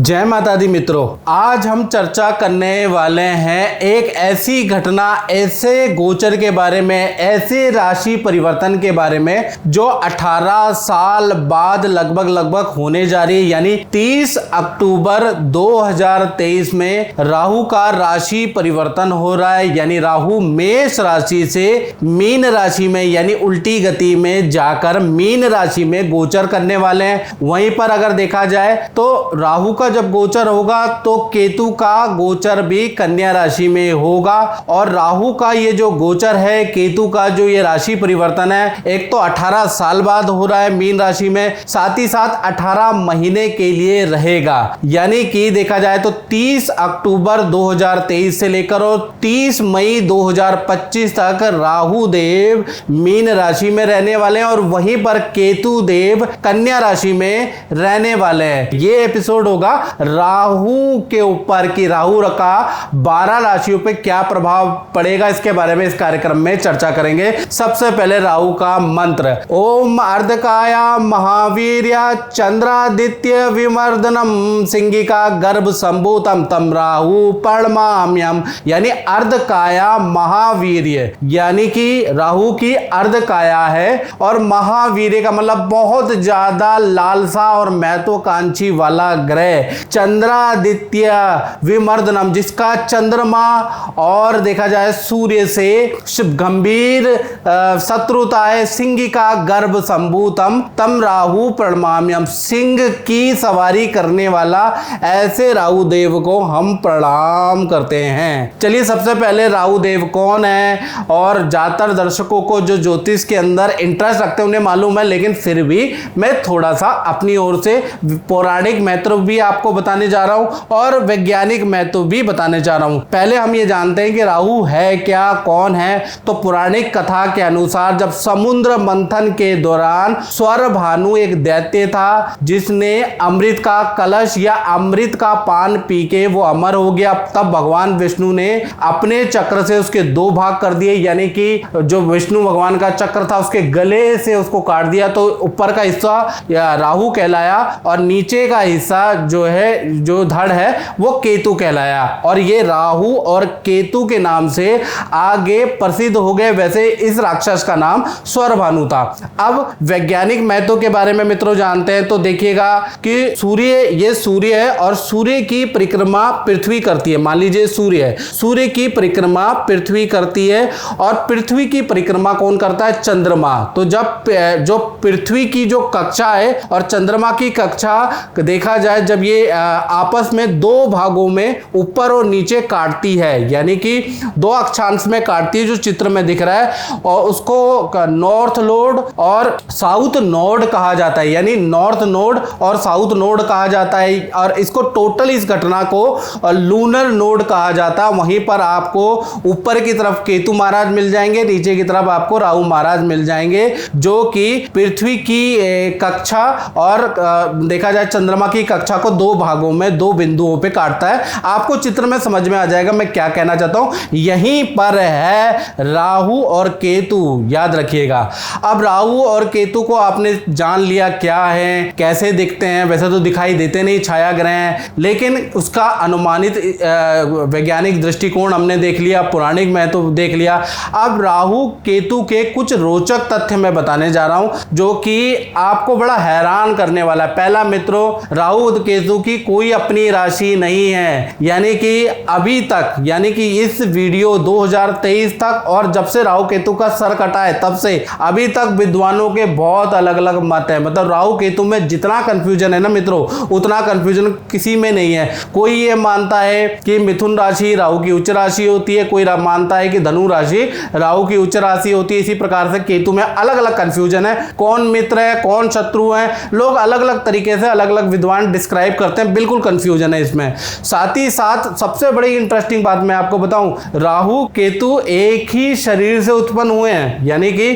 जय माता दी मित्रों, आज हम चर्चा करने वाले हैं एक ऐसी घटना, ऐसे गोचर के बारे में, ऐसे राशि परिवर्तन के बारे में जो 18 साल बाद लगभग होने जा रही है। यानी 30 अक्टूबर 2023 में राहु का राशि परिवर्तन हो रहा है। यानी राहु मेष राशि से मीन राशि में यानी उल्टी गति में जाकर मीन राशि में गोचर करने वाले हैं। वहीं पर अगर देखा जाए तो राहु का जब गोचर होगा तो केतु का गोचर भी कन्या राशि में होगा। और राहु का ये जो गोचर है, केतु का जो ये राशि परिवर्तन है, एक तो 18 साल बाद हो रहा है मीन राशि में, साथ ही साथ 18 महीने के लिए रहेगा। यानी कि देखा जाए तो 30 अक्टूबर 2023 से लेकर और 30 मई 2025 तक राहु देव मीन राशि में रहने वाले हैं और वहीं पर केतु देव कन्या राशि में रहने वाले हैं। ये एपिसोड होगा राहु के ऊपर कि राहु का 12 राशियों पे क्या प्रभाव पड़ेगा, इसके बारे में इस कार्यक्रम में चर्चा करेंगे। सबसे पहले राहु का मंत्र, ओम अर्धकाया महावीर्य चंद्रादित्य विमर्दनम सिंगिका गर्भ संभूतम तम राहु पर्णमाम्यम। यानी अर्धकाया महावीर्य, यानी कि राहु की अर्धकाया है और महावीर्य का मतलब बहुत ज्यादा लालसा और महत्वाकांक्षी वाला ग्रह चंद्रादित्य विमर्दनम, जिसका चंद्रमा और देखा जाए सूर्य से गंभीर शत्रुता है। सिंह का गर्भ संभूतम तम राहु प्रणमाम्यम, सिंह की सवारी करने वाला ऐसे राहु देव को हम प्रणाम करते हैं। चलिए सबसे पहले राहु देव कौन है, और ज्यादातर दर्शकों को जो ज्योतिष के अंदर इंटरेस्ट रखते हैं उन्हें मालूम है, लेकिन फिर भी मैं थोड़ा सा अपनी ओर से पौराणिक महत्व भी आपको बताने जा रहा हूं और वैज्ञानिक महत्व भी बताने जा रहा हूं। पहले हम ये जानते हैं कि राहु है क्या, कौन है। तो पौराणिक कथा के अनुसार जब समुद्र मंथन के दौरान स्वर भानु एक दैत्य था जिसने अमृत का कलश या अमृत का पान पी के वो अमर हो गया, तब भगवान विष्णु ने अपने चक्र से उसके 2 भाग कर दिए। यानी कि जो विष्णु भगवान का चक्र था उसके गले से उसको काट दिया, तो ऊपर का हिस्सा राहु कहलाया और नीचे का हिस्सा जो है, जो धड़ है, वो केतु कहलाया। और ये राहु और केतु के नाम से आगे प्रसिद्ध हो गए। वैसे इस राक्षस का नाम स्वरभानु था। अब वैज्ञानिक महत्व के बारे में मित्रों जानते हैं तो देखिएगा कि सूर्य है और सूर्य की परिक्रमा पृथ्वी करती है। मान लीजिए सूर्य है, सूर्य की परिक्रमा पृथ्वी करती है और पृथ्वी की परिक्रमा कौन करता है? चंद्रमा। तो जब जो पृथ्वी की जो कक्षा है और चंद्रमा की कक्षा देखा जाए, जब ये आपस में 2 भागों में ऊपर और नीचे काटती है, यानी कि 2 अक्षांश में काटती है, जो चित्र में दिख रहा है, और उसको नॉर्थ नोड और साउथ नोड कहा जाता है। यानी नॉर्थ नोड और साउथ नोड कहा जाता है और इसको टोटल इस घटना को लूनर नोड कहा जाता है। वहीं पर आपको ऊपर की तरफ केतु महाराज मिल जाएंगे, नीचे की तरफ आपको राहु महाराज मिल जाएंगे, जो कि पृथ्वी की कक्षा और देखा जाए चंद्रमा की कक्षा को 2 भागों में 2 बिंदुओं पे काटता है। आपको चित्र में समझ में आ जाएगा मैं क्या कहना चाहता हूं। यहीं पर है राहु और केतु, याद रखिएगा। अब राहु और केतु को आपने जान लिया क्या है, कैसे दिखते हैं। वैसे तो दिखाई देते नहीं, छाया ग्रह हैं, लेकिन उसका अनुमानित वैज्ञानिक दृष्टिकोण हमने देख लिया, पौराणिक महत्व देख लिया। अब राहु केतु के कुछ रोचक तथ्य मैं बताने जा रहा हूं जो कि आपको बड़ा हैरान करने वाला है। पहला मित्रों, राहु केतु की कोई अपनी राशि नहीं है। यानी कि अभी तक, यानी कि इस वीडियो 2023 तक और जब से राहु केतु का सर कटा है तब से अभी तक विद्वानों के बहुत अलग अलग मत है। मतलब राहु केतु में जितना कंफ्यूजन है ना मित्रों, उतना कंफ्यूजन किसी में नहीं है। कोई ये मानता है कि मिथुन राशि राहु की उच्च राशि होती है, कोई मानता है कि धनु राशि राहु की उच्च राशि होती है। इसी प्रकार से केतु में अलग अलग कंफ्यूजन है, कौन मित्र है कौन शत्रु है, लोग अलग अलग तरीके से अलग अलग विद्वान डिस्क्राइब करते हैं। बिल्कुल कंफ्यूजन है इसमें। साथ ही साथ सबसे बड़ी इंटरेस्टिंग बात मैं आपको बताऊं, राहु केतु एक ही शरीर से उत्पन्न हुए हैं। यानी कि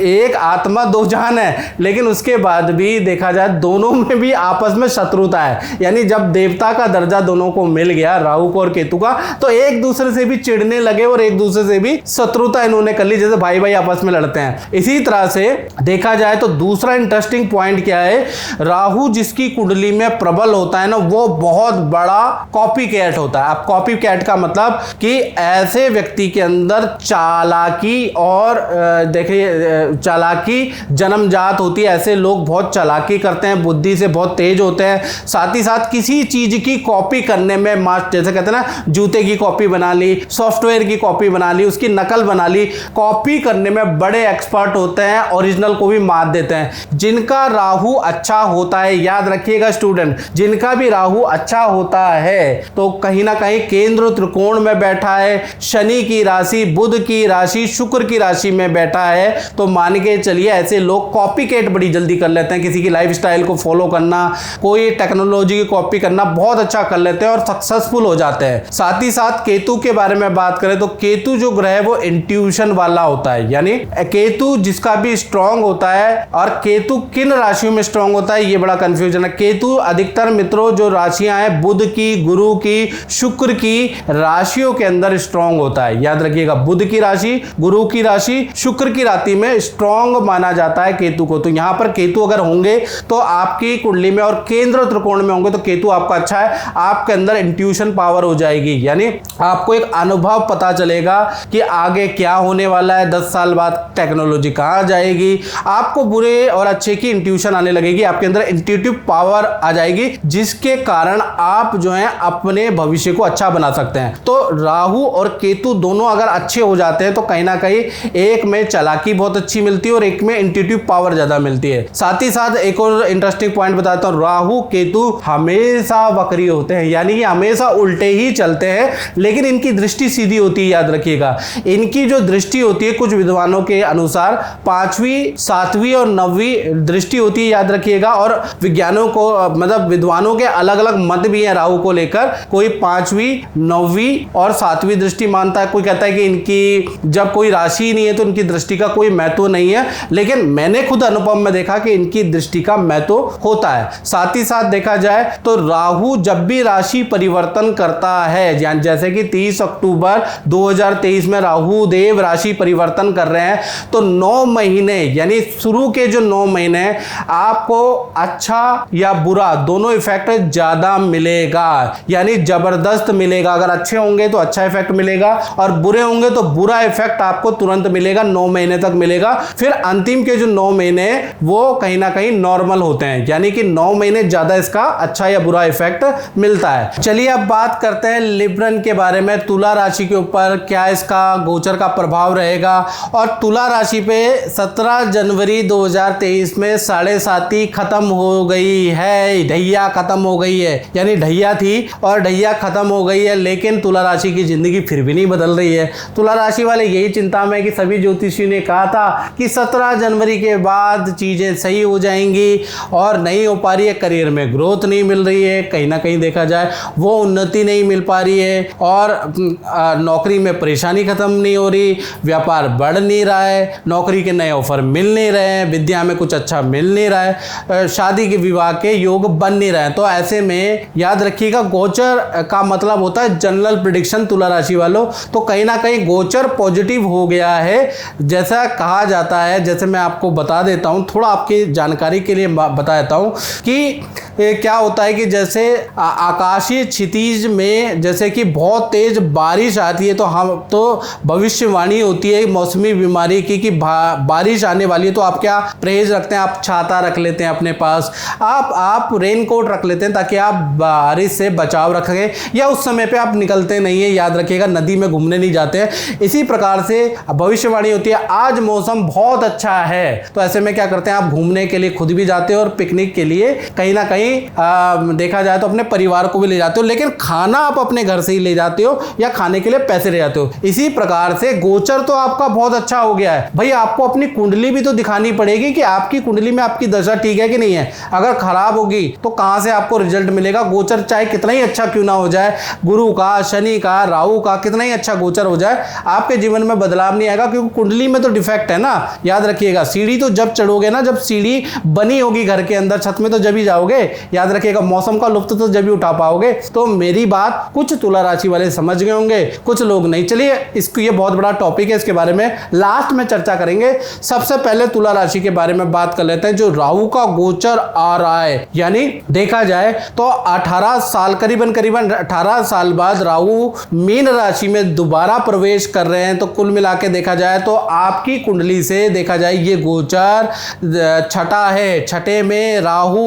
एक आत्मा 2 जान है, लेकिन उसके बाद भी देखा जाए दोनों में भी आपस में शत्रुता है। यानी जब देवता का दर्जा दोनों को मिल गया, राहु को और केतु का, तो एक दूसरे से भी चिढ़ने लगे और एक दूसरे से भी शत्रुता इन्होंने कर ली, जैसे भाई भाई आपस में लड़ते हैं। इसी तरह से देखा जाए तो दूसरा इंटरेस्टिंग पॉइंट क्या है, राहु जिसकी कुंडली में प्रबल होता होता है ना वो बहुत बड़ा कॉपी कैट होता है। अब कॉपी कैट का मतलब कि ऐसे व्यक्ति के अंदर चालाकी और देखिए चालाकी जन्मजात होती है। ऐसे लोग बहुत चालाकी करते हैं, बुद्धि से बहुत तेज होते हैं, साथ ही साथ किसी चीज की कॉपी करने में जैसे कहते हैं ना, जूते की कॉपी बना ली, सॉफ्टवेयर की कॉपी बना ली, उसकी नकल बना ली, कॉपी करने में बड़े एक्सपर्ट होते हैं, ओरिजिनल को भी मात देते हैं। जिनका राहु अच्छा होता है, याद रखिएगा स्टूडेंट, जिनका भी राहु अच्छा होता है तो कहीं ना कहीं केंद्र त्रिकोण में बैठा है, शनि की राशि, बुध की राशि, शुक्र की राशि में बैठा है, तो मान के चलिए ऐसे लोग कॉपी कैट बड़ी जल्दी कर लेते हैं। किसी की लाइफस्टाइल को फॉलो करना, कोई टेक्नोलॉजी की कॉपी करना बहुत अच्छा कर लेते हैं और सक्सेसफुल हो जाते हैं। साथ ही साथ केतु के बारे में बात करें तो केतु जो ग्रह है वो इंट्यूशन वाला होता है, यानी केतु जिसका भी स्ट्रांग होता है। और केतु किन राशियों में स्ट्रांग होता है ये बड़ा कंफ्यूजन है। केतु अधिकतर मित्रों जो राशियां हैं बुध की, गुरु की, शुक्र की राशियों के अंदर स्ट्रांग होता है। याद रखिएगा, बुध की राशि, गुरु की राशि, शुक्र की राशि में स्ट्रांग माना जाता है केतु को। तो यहां पर केतु अगर होंगे तो आपकी कुंडली में और केंद्र त्रिकोण में होंगे तो केतु आपका अच्छा है, आपके अंदर इंट्यूशन पावर हो जाएगी, यानी आपको एक अनुभव पता चलेगा कि आगे क्या होने वाला है, 10 साल बाद टेक्नोलॉजी कहां जाएगी। आपको बुरे और अच्छे की इंट्यूशन आने लगेगी, आपके अंदर इंट्यूटिव पावर आ जाएगी, जिसके कारण आप जो है अपने भविष्य को अच्छा बना सकते हैं। तो राहु और केतु दोनों अगर अच्छे हो जाते हैं तो कहीं ना कहीं एक में चालाकी बहुत अच्छी मिलती है और एक में इंट्यूटिव पावर ज्यादा मिलती है। साथ ही साथ एक और इंटरेस्टिंग पॉइंट बताता हूं, राहु केतु हमेशा वक्री होते हैं, यानी कि हमेशा उल्टे ही चलते हैं, लेकिन इनकी दृष्टि सीधी होती है। याद रखिएगा, इनकी जो दृष्टि होती है कुछ विद्वानों के अनुसार 5वीं, 7वीं और 9वीं दृष्टि होती है, याद रखिएगा। और विज्ञानों को मतलब विद्वानों के अलग अलग मत भी हैं राहु को लेकर, कोई 5वीं, 9वीं और 7वीं दृष्टि मानता है, कोई कहता है कि इनकी जब कोई राशि ही नहीं है तो इनकी दृष्टि का कोई महत्व नहीं है, लेकिन मैंने खुद अनुभव में देखा कि इनकी दृष्टि का महत्व होता है। साथ ही साथ देखा जाए तो राहु जब भी राशि परिवर्तन करता है, जैसे कि 30 अक्टूबर 2023 में राहु देव राशि परिवर्तन कर रहे हैं, तो 9 महीने यानी शुरू के जो 9 महीने आपको अच्छा या बुरा दोनों इफेक्ट ज्यादा मिलेगा, यानी जबरदस्त मिलेगा। अगर अच्छे होंगे तो अच्छा इफेक्ट मिलेगा और बुरे होंगे तो बुरा इफेक्ट आपको तुरंत मिलेगा, 9 महीने तक मिलेगा। फिर अंतिम के जो 9 महीने वो कहीं ना कहीं नॉर्मल होते हैं, यानी कि 9 महीने ज्यादा इसका अच्छा या बुरा इफेक्ट मिलता है। चलिए अब बात करते हैं लिब्रन के बारे में, तुला राशि के ऊपर क्या इसका गोचर का प्रभाव रहेगा। और तुला राशि पे 17 जनवरी 2023 में 7.5 खत्म हो गई है, ढैया खत्म हो गई है, यानी ढैया थी और ढैया खत्म हो गई है, लेकिन तुला राशि की जिंदगी फिर भी नहीं बदल रही है। तुला राशि वाले यही चिंता में कि सभी ज्योतिषी ने कहा था कि 17 जनवरी के बाद चीजें सही हो जाएंगी और नहीं हो पा रही है, करियर में ग्रोथ नहीं मिल रही है, कहीं ना कहीं देखा जाए वो उन्नति नहीं मिल पा रही है, और नौकरी में परेशानी खत्म नहीं हो रही, व्यापार बढ़ नहीं रहा है, नौकरी के नए ऑफर मिल नहीं रहे हैं, विद्या में कुछ अच्छा मिल नहीं रहा है, शादी के विवाह के योग बन नहीं रहे हैं। तो ऐसे में याद रखिएगा, गोचर का मतलब होता है जनरल प्रेडिक्शन तुला राशि वालों। तो कहीं ना कहीं गोचर पॉजिटिव हो गया है जैसा कहा जाता है। जैसे मैं आपको बता देता हूं, थोड़ा आपकी जानकारी के लिए बता देता हूं कि क्या होता है कि जैसे आकाशीय क्षितिज में जैसे कि बहुत तेज बारिश आती है, तो हम तो भविष्यवाणी होती है मौसमी बीमारी की कि बारिश आने वाली है, तो आप क्या परहेज रखते हैं, आप छाता रख लेते हैं अपने पास, आप रेनकोट रख लेते हैं ताकि आप बारिश से बचाव रखें, या उस समय पे आप निकलते नहीं है, याद रखिएगा, नदी में घूमने नहीं जाते हैं। इसी प्रकार से भविष्यवाणी होती है आज मौसम बहुत अच्छा है, तो ऐसे में क्या करते हैं, आप घूमने के लिए खुद भी जाते हो और पिकनिक के लिए कहीं ना कहीं देखा जाए तो अपने परिवार को भी ले जाते हो, लेकिन खाना आप अपने घर से ही ले जाते हो या खाने के लिए पैसे ले जाते हो। इसी प्रकार से गोचर तो आपका बहुत अच्छा हो गया है, भाई आपको अपनी कुंडली भी तो दिखानी पड़ेगी कि आपकी कुंडली में आपकी दशा ठीक है कि नहीं है। अगर खराब होगी तो कहां से आपको रिजल्ट मिलेगा। गोचर चाहे कितना ही अच्छा क्यों ना हो जाए, गुरु का, शनि का, राहु का कितना ही अच्छा गोचर हो जाए, आपके जीवन में बदलाव नहीं आएगा, क्योंकि कुंडली में तो डिफेक्ट है ना। याद रखिएगा, सीढ़ी तो जब चढ़ोगे ना, जब सीढ़ी बनी होगी घर के अंदर, छत में तो जब ही जाओगे। याद रखिएगा, मौसम का लुत्फ तो जब ही उठा पाओगे। तो मेरी बात कुछ तुला राशि वाले समझ गए होंगे, कुछ लोग नहीं। चलिए, इसको ये बहुत बड़ा टॉपिक है, इसके बारे में लास्ट में चर्चा करेंगे। सबसे पहले तुला राशि के बारे में बात कर लेते हैं। जो राहु का गोचर आ रहा है, यानी देखा देखा जाए तो 18 साल करीबन 18 साल बाद राहु मीन राशि में दोबारा प्रवेश कर रहे हैं। तो कुल मिला के देखा जाए तो आपकी कुंडली से देखा जाए ये गोचर छठा है, छठे में राहु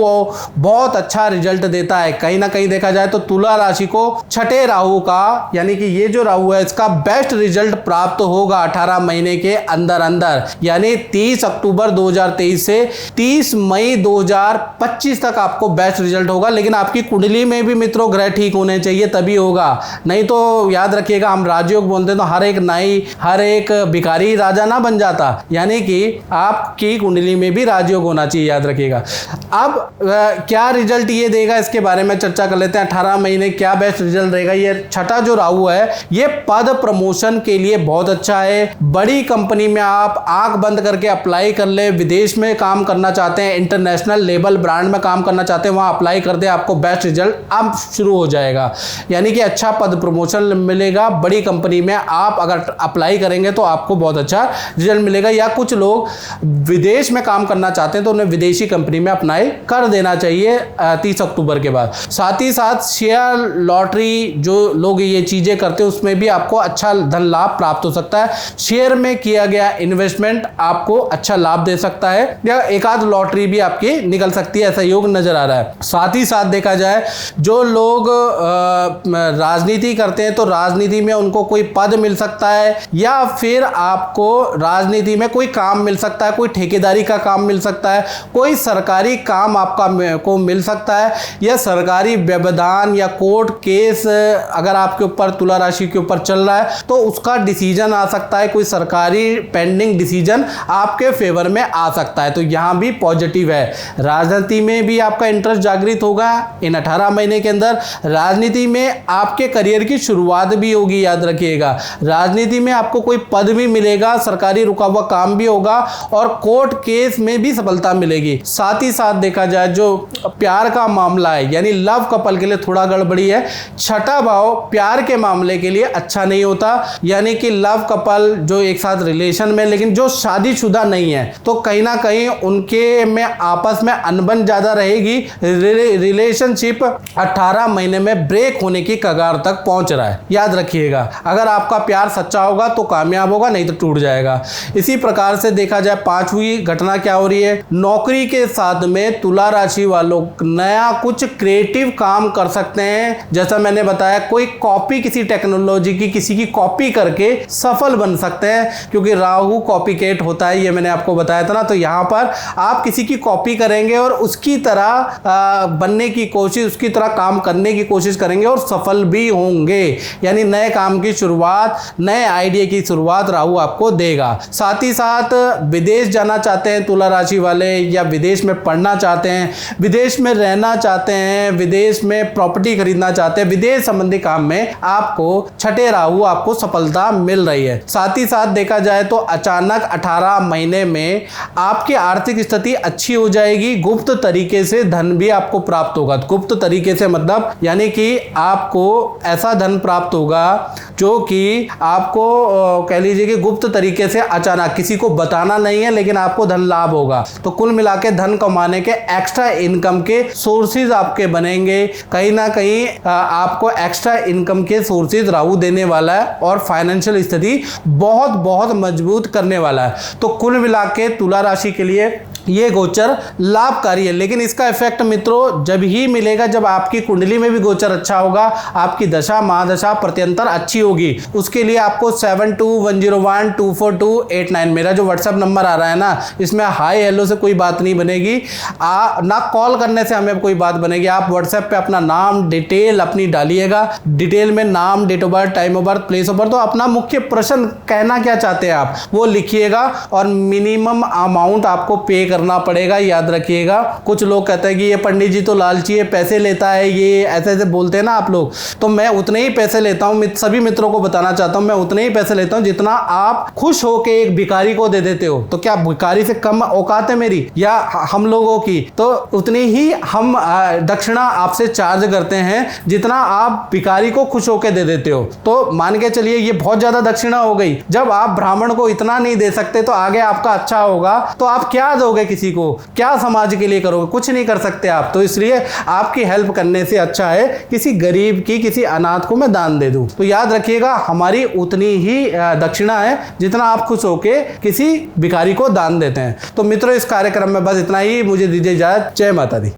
बहुत अच्छा रिजल्ट देता है। कहीं ना कहीं देखा जाए तो तुला राशि को छठे राहु का, यानी कि ये जो राहु है इसका बेस्ट रिजल्ट प्राप्त होगा 18 महीने के अंदर अंदर, यानी 30 अक्टूबर 2023 से 30 मई 2025 तक आपको बेस्ट रिजल्ट होगा। लेकिन आपकी कुंडली में भी मित्रों ग्रह ठीक होने चाहिए तभी होगा, नहीं तो याद रखिएगा हम राजयोग बोलते हैं तो हर एक नाई हर एक भिखारी राजा ना बन जाता, यानी कि आपकी कुंडली में भी राजयोग होना चाहिए, याद रखिएगा। अब क्या रिजल्ट ये देगा इसके बारे में चर्चा कर लेते हैं। 18 महीने क्या बेस्ट रिजल्ट रहेगा। ये छठा जो राहु है ये पद प्रमोशन के लिए बहुत अच्छा है। बड़ी कंपनी में आप आंख बंद करके अप्लाई कर ले, विदेश में काम करना चाहते हैं, इंटरनेशनल लेवल ब्रांड में काम करना चाहते हैं, वहां अप्लाई कर दे, आपको बेस्ट रिजल्ट अब शुरू हो जाएगा, यानी कि अच्छा पद प्रमोशन मिलेगा। बड़ी कंपनी में आप अगर अप्लाई करेंगे तो आपको बहुत अच्छा रिजल्ट मिलेगा। या कुछ लोग विदेश में काम करना चाहते हैं तो उन्हें विदेशी कंपनी में अप्लाई कर देना चाहिए 30 अक्टूबर के बाद। साथ ही साथ शेयर लॉटरी जो लोग ये चीजें करते हैं उसमें भी आपको अच्छा धन लाभ प्राप्त हो सकता है। शेयर में किया गया इन्वेस्टमेंट आपको अच्छा लाभ दे सकता है, या एक आध लॉटरी भी आपकी निकल सकती है, ऐसा योग नजर आ रहा है। साथ ही साथ देखा जाए जो लोग राजनीति करते हैं तो राजनीति में उनको कोई पद मिल सकता है, या फिर आपको राजनीति में कोई काम मिल सकता है, कोई ठेकेदारी का काम मिल सकता है, कोई सरकारी काम आपका को मिल सकता है, या सरकारी व्यवधान या कोर्ट केस अगर आपके ऊपर तुला राशि के ऊपर चल रहा है तो उसका डिसीजन आ सकता है, कोई सरकारी पेंडिंग डिसीजन आपके फेवर में आ सकता है। तो यहां भी पॉजिटिव है। राजनीति में भी आपका इंटरेस्ट जागृत होगा इन 18 महीने के अंदर। राजनीति में आपके करियर की शुरुआत भी होगी, याद रखिएगा। राजनीति में आपको कोई पद भी मिलेगा, सरकारी रुका हुआ काम भी होगा, और कोर्ट केस में भी सफलता मिलेगी। साथ ही साथ देखा जाए जो प्यार का मामला है, यानी लव कपल के लिए थोड़ा गड़बड़ी है। छठा भाव प्यार के मामले के लिए अच्छा नहीं होता, यानी कि लव कपल जो एक साथ रिलेशन में लेकिन जो शादीशुदा नहीं है तो कहीं ना कहीं उनके में आपस में अनबन ज्यादा रहेगी। रिलेशनशिप 18 महीने में ब्रेक होने की कगार तक पहुंच रहा है, याद रखिएगा। अगर आपका प्यार सच्चा होगा तो कामयाब होगा, नहीं तो टूट जाएगा। इसी प्रकार से देखा जाए पांचवी घटना क्या हो रही है, नौकरी के साथ में तुला राशि वालों नया कुछ क्रिएटिव काम कर सकते हैं। जैसा मैंने बताया कोई कॉपी किसी टेक्नोलॉजी की किसी की कॉपी करके सफल बन सकते हैं, क्योंकि राहु कॉपीकेट होता है, ये मैंने आपको बताया था ना। तो यहां पर आप किसी की कॉपी करेंगे और उसकी तरह बनने की कोशिश, उसकी तरह काम करने की कोशिश करेंगे और सफल भी होंगे, यानी नए काम की शुरुआत, नए आइडिया की शुरुआत राहु आपको देगा। साथ ही साथ विदेश जाना चाहते हैं तुला राशि वाले, या विदेश में पढ़ना चाहते हैं, विदेश में रहना चाहते हैं, विदेश में प्रॉपर्टी खरीदना चाहते हैं, विदेश संबंधी काम में आपको छठे राहु आपको सफलता मिल रही है। साथ ही साथ देखा जाए तो अचानक 18 महीने में आपकी आर्थिक स्थिति अच्छी हो जाएगी। गुप्त तरीके से धन भी आपको प्राप्त होगा। गुप्त तरीके से मतलब यानी कि आपको ऐसा धन प्राप्त होगा जो कि आपको कह लीजिए कि गुप्त तरीके से अचानक, किसी को बताना नहीं है लेकिन आपको धन लाभ होगा। तो कुल मिला के धन कमाने के एक्स्ट्रा इनकम के सोर्सेज आपके बनेंगे। कहीं ना कहीं आपको एक्स्ट्रा इनकम के सोर्सेज राहु देने वाला है और फाइनेंशियल स्थिति बहुत बहुत मजबूत करने वाला है। तो कुल मिला के तुला राशि के लिए ये गोचर लाभकारी है। लेकिन इसका इफेक्ट मित्रों जब ही मिलेगा जब आपकी कुंडली में भी गोचर अच्छा होगा, आपकी दशा महादशा प्रत्यंतर अच्छी होगी। उसके लिए आपको 7210124289 मेरा जो व्हाट्सएप नंबर आ रहा है ना, इसमें हाई हेलो से कोई बात नहीं बनेगी, ना कॉल करने से हमें कोई बात बनेगी। आप व्हाट्सएप पे अपना नाम डिटेल अपनी डालिएगा, डिटेल में नाम, date of birth, time of birth, place of birth, तो अपना मुख्य प्रश्न कहना क्या चाहते हैं आप वो लिखिएगा, और मिनिमम अमाउंट आपको पे करना पड़ेगा, याद रखिएगा। कुछ लोग कहते हैं कि ये पंडित जी तो लालची है, पैसे लेता है, ये ऐसे ऐसे बोलते हैं ना आप लोग, तो मैं उतने ही पैसे लेता हूं। सभी मित्रों को बताना चाहता हूं मैं उतने ही पैसे लेता हूं जितना आप खुश होके एक भिखारी को दे देते हो। तो क्या भिखारी से कम औकात है मेरी या हम लोगों की? तो उतनी ही हम दक्षिणा आपसे चार्ज करते हैं जितना आप भिखारी को खुश होके दे देते हो। तो मान के चलिए ये बहुत ज्यादा दक्षिणा हो गई। जब आप ब्राह्मण को इतना नहीं दे सकते तो आगे आपका अच्छा होगा तो आप क्या दोगे? दोगे किसी को, क्या समाज के लिए करोगे, कुछ नहीं कर सकते आप। तो इसलिए आपकी हेल्प करने से अच्छा है किसी गरीब की, किसी अनाथ को मैं दान दे दूं। तो याद रखिएगा, हमारी उतनी ही दक्षिणा है जितना आप खुश होके किसी भिखारी को दान देते हैं। तो मित्रों, इस कार्यक्रम में बस इतना ही। मुझे दीजिए इजाजत। जय माता दी।